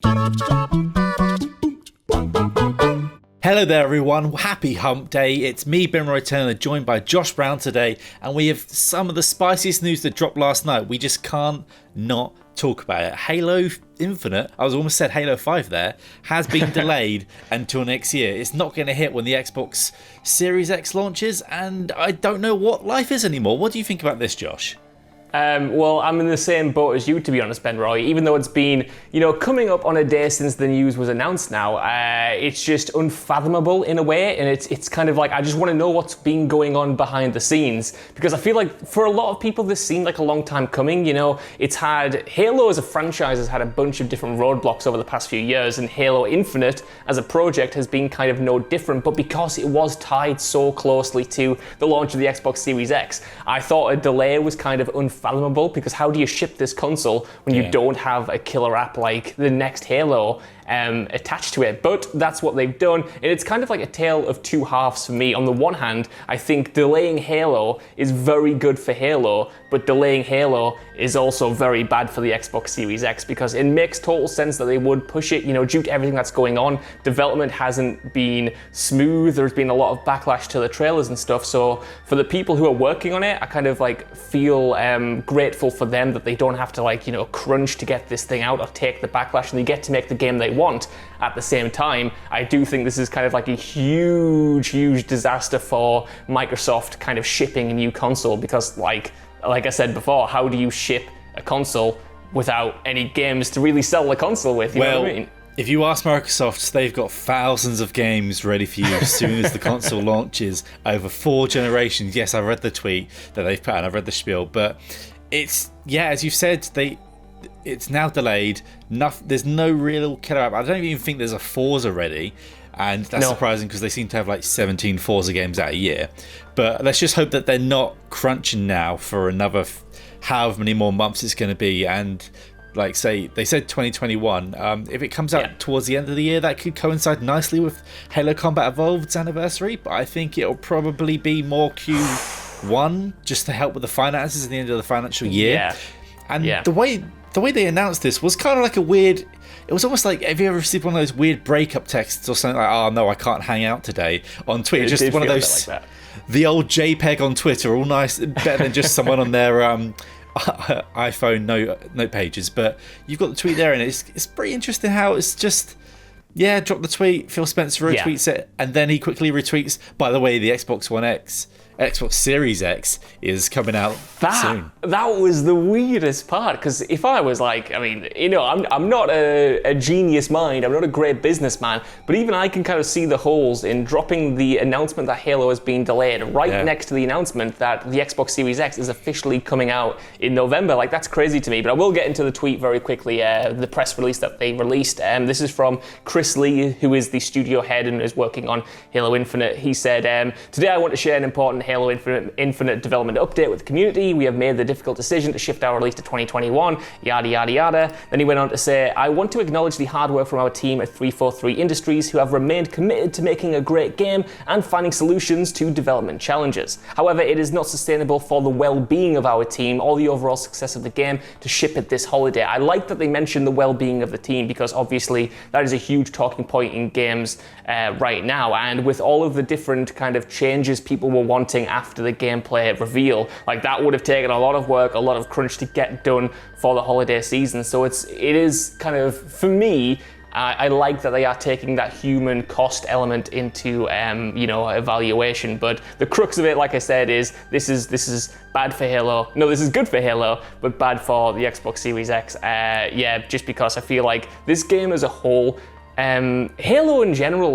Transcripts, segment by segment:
Hello there everyone, happy hump day. It's me, Ben Roy Turner, joined by Josh Brown today, and we have some of the spiciest news that dropped last night. We just can't not talk about it. Halo Infinite, I was almost said Halo 5 there, has been delayed until next year. It's not going to hit when the Xbox Series X launches, and I don't know what life is anymore. What do you think about this, Josh? Well, I'm in the same boat as you, to be honest, Ben Roy. Even though it's been, coming up on a day since the news was announced now, it's just unfathomable in a way, and it's kind of like, I just want to know what's been going on behind the scenes, because I feel like for a lot of people this seemed like a long time coming. It's had, Halo as a franchise has had a bunch of different roadblocks over the past few years, and Halo Infinite as a project has been kind of no different, but because it was tied so closely to the launch of the Xbox Series X, I thought a delay was kind of unfathomable, because how do you ship this console when you don't have a killer app like the next Halo attached to it? But that's what they've done, and it's kind of like a tale of two halves for me. On the one hand, I think delaying Halo is very good for Halo, but delaying Halo is also very bad for the Xbox Series X, because it makes total sense that they would push it, due to everything that's going on. Development hasn't been smooth, there's been a lot of backlash to the trailers and stuff, so for the people who are working on it, I kind of feel grateful for them that they don't have to crunch to get this thing out or take the backlash, and they get to make the game they want. At the same time, I do think this is kind of like a huge disaster for Microsoft kind of shipping a new console, because like I said before, how do you ship a console without any games to really sell the console with? You know what I mean? If you ask Microsoft, they've got thousands of games ready for you as soon as the console launches over 4 generations. Yes, I read the tweet that they've put out, and I've read the spiel, but it's, as you said, it's now delayed. There's no real killer app. I don't even think there's a Forza ready, and that's surprising because they seem to have 17 Forza games out a year. But let's just hope that they're not crunching now for another however many more months it's going to be. And they said 2021. If it comes out towards the end of the year, that could coincide nicely with Halo Combat Evolved's anniversary. But I think it'll probably be more Q1, just to help with the finances at the end of the financial year. Yeah. And the way they announced this was kind of like a weird. It was almost like, have you ever received one of those weird breakup texts or something like, "Oh no, I can't hang out today" on Twitter? It just one of those, like the old JPEG on Twitter, all nice, better than just someone on their iPhone note pages. But you've got the tweet there, and it's pretty interesting how it's just. Drop the tweet. Phil Spencer retweets it, and then he quickly retweets, by the way, the Xbox Series X is coming out soon. That was the weirdest part, because if I was I'm not a genius mind, I'm not a great businessman, but even I can kind of see the holes in dropping the announcement that Halo has been delayed next to the announcement that the Xbox Series X is officially coming out in November. That's crazy to me, but I will get into the tweet very quickly, the press release that they released. This is from Chris Lee, who is the studio head and is working on Halo Infinite. He said, "Today I want to share an important Halo Infinite development update with the community. We have made the difficult decision to shift our release to 2021, yada yada yada." Then he went on to say, "I want to acknowledge the hard work from our team at 343 Industries, who have remained committed to making a great game and finding solutions to development challenges. However, it is not sustainable for the well-being of our team or the overall success of the game to ship it this holiday." I like that they mentioned the well-being of the team, because obviously that is a huge talking point in games right now, and with all of the different kind of changes people were wanting after the gameplay reveal, that would have taken a lot of work, a lot of crunch to get done for the holiday season. So it is kind of, for me, I like that they are taking that human cost element into evaluation. But the crux of it, like I said, is this is bad for Halo. No, this is good for Halo, but bad for the Xbox Series X. Just because I feel like this game as a whole, Halo in general,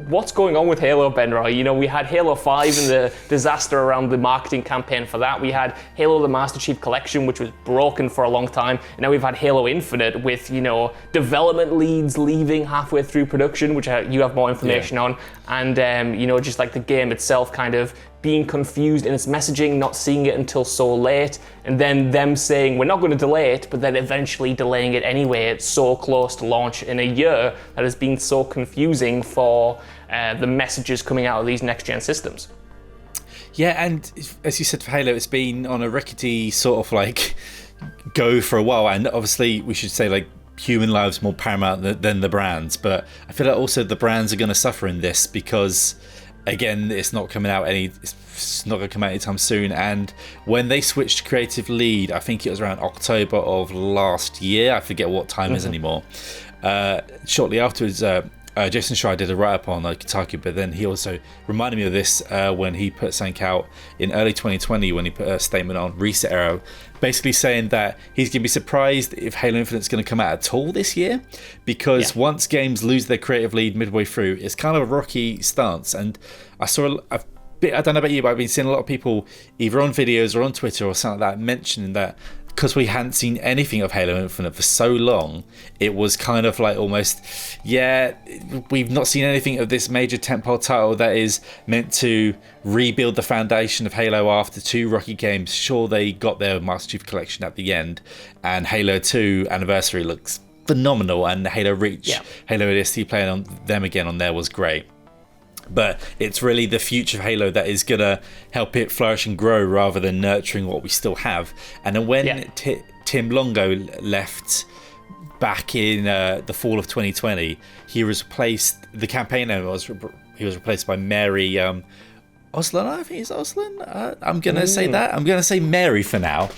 what's going on with Halo, Ben Roy? We had Halo 5 and the disaster around the marketing campaign for that. We had Halo the Master Chief Collection, which was broken for a long time. And now we've had Halo Infinite with, development leads leaving halfway through production, which you have more information on. And, just the game itself kind of being confused in its messaging, not seeing it until so late, and then them saying we're not going to delay it, but then eventually delaying it anyway. It's so close to launch in a year that has been so confusing for the messages coming out of these next-gen systems. Yeah, and as you said for Halo, it's been on a rickety sort of go for a while, and obviously we should say human lives more paramount than the brands. But I feel like also the brands are going to suffer in this because, again, it's not going to come out anytime soon. And when they switched creative lead, I think it was around October of last year. I forget what time is anymore. Shortly afterwards, Jason Schreier did a write-up on Kotaku, but then he also reminded me of this when he put something out in early 2020 when he put a statement on Reset Era, basically saying that he's going to be surprised if Halo Infinite's going to come out at all this year, because once games lose their creative lead midway through, it's kind of a rocky stance. And I don't know about you, but I've been seeing a lot of people either on videos or on Twitter or something like that mentioning that because we hadn't seen anything of Halo Infinite for so long, it was kind of like almost, we've not seen anything of this major tentpole title that is meant to rebuild the foundation of Halo after 2 rocky games. Sure, they got their Master Chief Collection at the end, and Halo 2 Anniversary looks phenomenal, and Halo Reach, Halo ODST playing on them again on there was great. But it's really the future of Halo that is going to help it flourish and grow rather than nurturing what we still have. And then when Tim Longo left back in the fall of 2020, he was replaced, the campaign owner he was replaced by Mary Oslan, I think it's Oslan. I'm going to say that. I'm going to say Mary for now.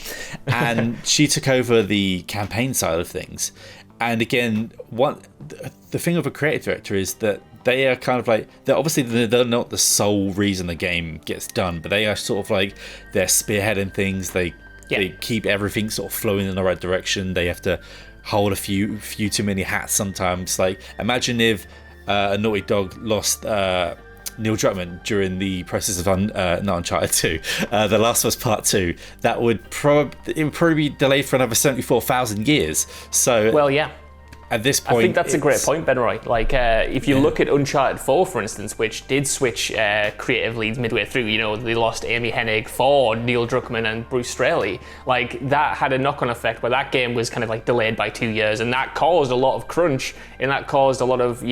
And she took over the campaign side of things. And again, the thing of a creative director is that they are kind of like, they're not the sole reason the game gets done, but they are sort of like, they're spearheading things. They keep everything sort of flowing in the right direction. They have to hold a few too many hats sometimes. Like, imagine if a Naughty Dog lost Neil Druckmann during the process of not Uncharted 2, The Last of Us Part 2. That would probably be delayed for another 74,000 years. So, at this point, I think that's a great point, Ben Roy. Like, if you look at Uncharted 4, for instance, which did switch creative leads midway through, they lost Amy Hennig for Neil Druckmann and Bruce Straley. Like, that had a knock-on effect where that game was kind of like delayed by 2 years, and that caused a lot of crunch, and that caused a lot of,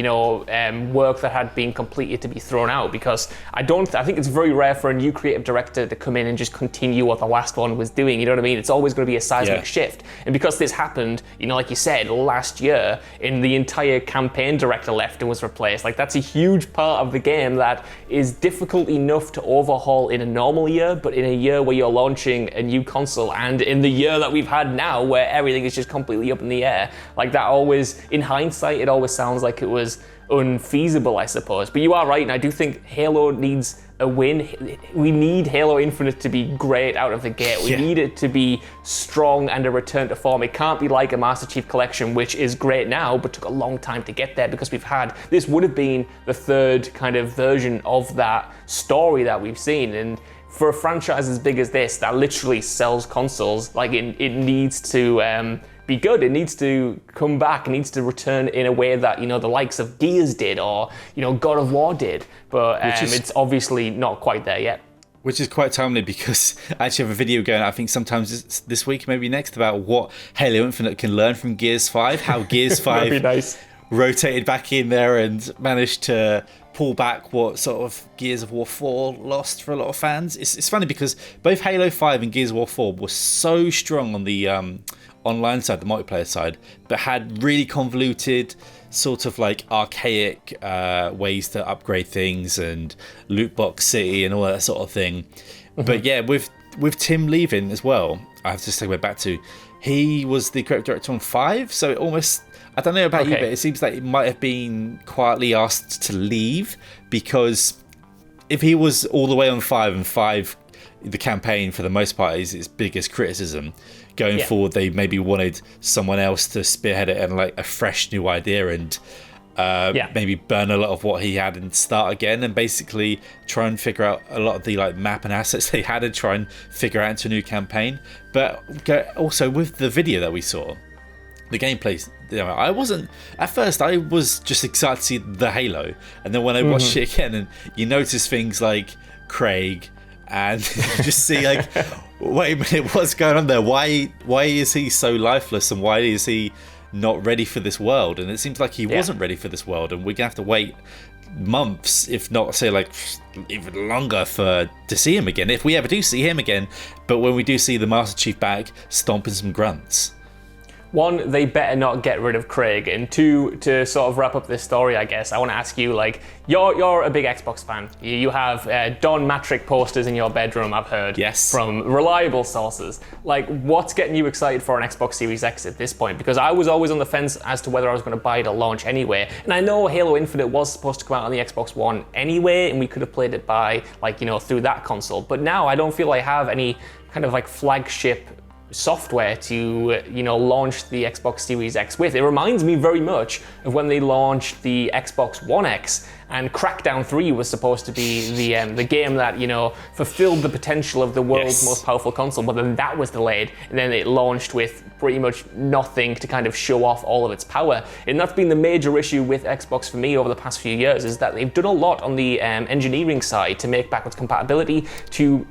work that had been completed to be thrown out, because I think it's very rare for a new creative director to come in and just continue what the last one was doing, you know what I mean? It's always going to be a seismic shift. And because this happened, like you said, last year, and the entire campaign director left and was replaced. Like, that's a huge part of the game that is difficult enough to overhaul in a normal year, but in a year where you're launching a new console, and in the year that we've had now where everything is just completely up in the air, like, that always, in hindsight, it always sounds like it was unfeasible, I suppose. But you are right, and I do think Halo needs a win. We need Halo Infinite to be great out of the gate. We need it to be strong and a return to form. It can't be like a Master Chief Collection, which is great now, but took a long time to get there, because this would have been the third kind of version of that story that we've seen. And for a franchise as big as this, that literally sells consoles, like, it needs to be good. It needs to come back. It needs to return in a way that, the likes of Gears did, or, God of War did. But it's obviously not quite there yet. Which is quite timely, because I actually have a video going, I think sometimes this week, maybe next, about what Halo Infinite can learn from Gears 5, how Gears 5 rotated back in there and managed to pull back what sort of Gears of War 4 lost for a lot of fans. It's funny because both Halo 5 and Gears of War 4 were so strong on the online side, the multiplayer side, but had really convoluted, sort of like archaic ways to upgrade things and loot box city and all that sort of thing. But with Tim leaving as well, I have to segue back to, he was the creative director on 5, so it almost, I don't know about you, but it seems like it might have been quietly asked to leave, because if he was all the way on 5, and 5, the campaign for the most part is its biggest criticism, going forward they maybe wanted someone else to spearhead it and like a fresh new idea, and maybe burn a lot of what he had and start again, and basically try and figure out a lot of the like map and assets they had and try and figure out into a new campaign. But also with the video that we saw, the gameplay, I wasn't, at first I was just excited to see the Halo, and then when I watched it again, and you notice things like Craig, and you just see like, wait a minute, what's going on there? Why is he so lifeless, and why is he not ready for this world? And it seems like he wasn't ready for this world, and we're gonna have to wait months, if not say like even longer, to see him again, if we ever do see him again. But when we do see the Master Chief back stomping some grunts. one, they better not get rid of Craig, and two, to sort of wrap up this story, I guess, I want to ask you, like, you're a big Xbox fan. You have Don Matrick posters in your bedroom, I've heard. Yes. From reliable sources. Like, what's getting you excited for an Xbox Series X at this point? Because I was always on the fence as to whether I was going to buy it at launch anyway. And I know Halo Infinite was supposed to come out on the Xbox One anyway, and we could have played it by, like, through that console. But now I don't feel I have any kind of like flagship software to launch the Xbox Series X with. It reminds me very much of when they launched the Xbox One X, and Crackdown 3 was supposed to be the game that fulfilled the potential of the world's most powerful console, but then that was delayed, and then it launched with pretty much nothing to kind of show off all of its power. And that's been the major issue with Xbox for me over the past few years, is that they've done a lot on the engineering side to make backwards compatibility, to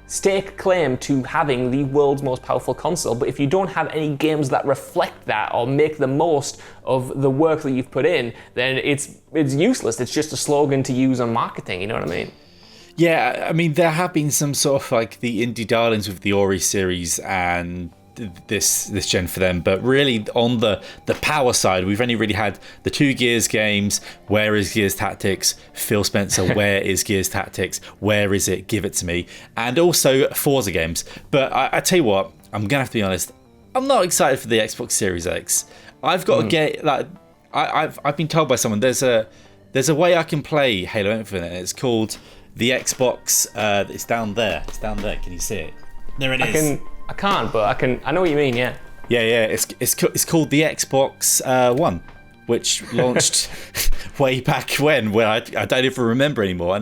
stake claim to having the world's most powerful console, but if you don't have any games that reflect that or make the most of the work that you've put in, then it's useless. It's just a slogan to use on marketing, you know what I mean? Yeah, I mean, there have been some sort of like the indie darlings with the Ori series and this gen for them, but really on the power side, we've only really had the 2 Gears games. Where is Gears Tactics? Phil Spencer, where is Gears Tactics? Where is it? Give it to me. And also Forza games. But I tell you what, I'm gonna have to be honest, I'm not excited for the Xbox Series X. I've got to get like I've been told by someone there's a way I can play Halo Infinite. It's called the Xbox. It's down there. Can you see it? There it is. I can't, but I know what you mean, yeah. Yeah. It's called the Xbox One, which launched way back when I don't even remember anymore.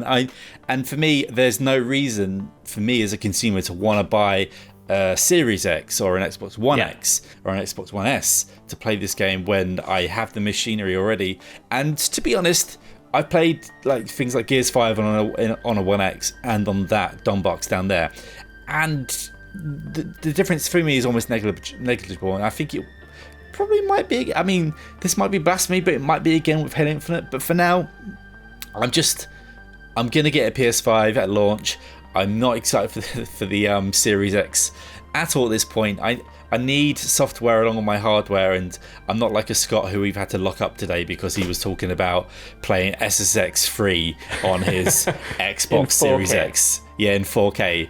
And for me, there's no reason for me as a consumer to want to buy a Series X or an Xbox One X or an Xbox One S to play this game when I have the machinery already. And to be honest, I played like things like Gears 5 on a One X and on that Don box down there, and the difference for me is almost negligible, and I think it probably might be. I mean, this might be blasphemy, but it might be again with Halo Infinite. But for now, I'm gonna get a PS5 at launch. I'm not excited for the Series X at all at this point. I need software along with my hardware, and I'm not like a Scott who we've had to lock up today because he was talking about playing SSX free on his Xbox Series X. Yeah, in 4K.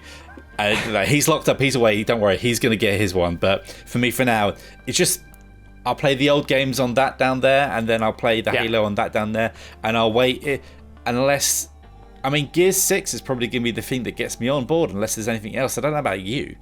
He's locked up, he's away, don't worry, he's going to get his one. But for me, for now, it's just, I'll play the old games on that down there, and then I'll play the Halo on that down there, and I'll wait unless, I mean, Gears 6 is probably going to be the thing that gets me on board, unless there's anything else. I don't know about you.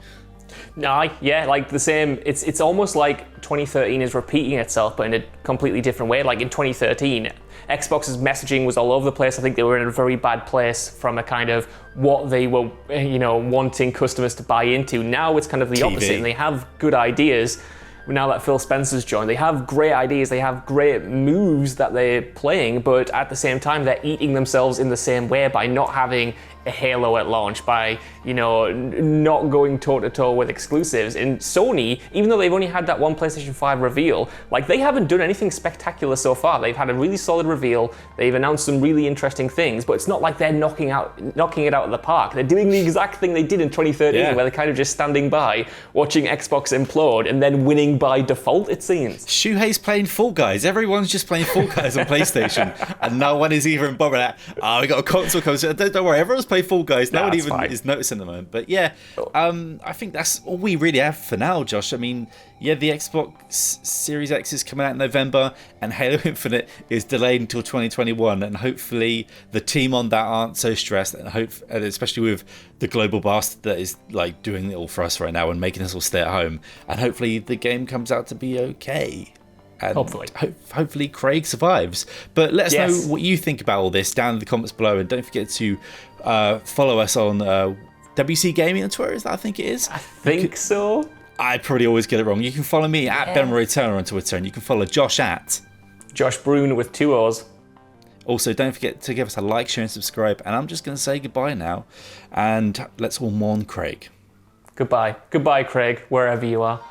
No, yeah, like the same. It's almost like 2013 is repeating itself, but in a completely different way. Like in 2013, Xbox's messaging was all over the place. I think they were in a very bad place from a kind of what they were, wanting customers to buy into. Now it's kind of the opposite, and they have good ideas. Now that Phil Spencer's joined, they have great ideas, they have great moves that they're playing, but at the same time, they're eating themselves in the same way by not having a Halo at launch, by not going toe-to-toe with exclusives. And Sony, even though they've only had that one PlayStation 5 reveal, like, they haven't done anything spectacular so far. They've had a really solid reveal, they've announced some really interesting things, but it's not like they're knocking it out of the park. They're doing the exact thing they did in 2013, where they're kind of just standing by, watching Xbox implode, and then winning by default, it seems. Shuhei's playing Fall Guys. Everyone's just playing Fall Guys on PlayStation, and no one is even bothered at, we got a console coming. Don't worry, everyone's playing Fall Guys. No one even is noticing at the moment. But yeah, I think that's all we really have for now, Josh. I mean, the Xbox Series X is coming out in November, and Halo Infinite is delayed until 2021. And hopefully, the team on that aren't so stressed, and especially with the global bastard that is like doing it all for us right now and making us all stay at home. And hopefully, the game comes out to be okay. And hopefully Craig survives. But let us know what you think about all this down in the comments below, and don't forget to follow us on WC Gaming on Twitter. Is that I think it is? I think so. I probably always get it wrong. You can follow me at Ben Roy Turner on Twitter, and you can follow Josh at Josh Brune with 2 O's. Also, don't forget to give us a like, share, and subscribe. And I'm just going to say goodbye now, and let's all mourn Craig. Goodbye, Craig, wherever you are.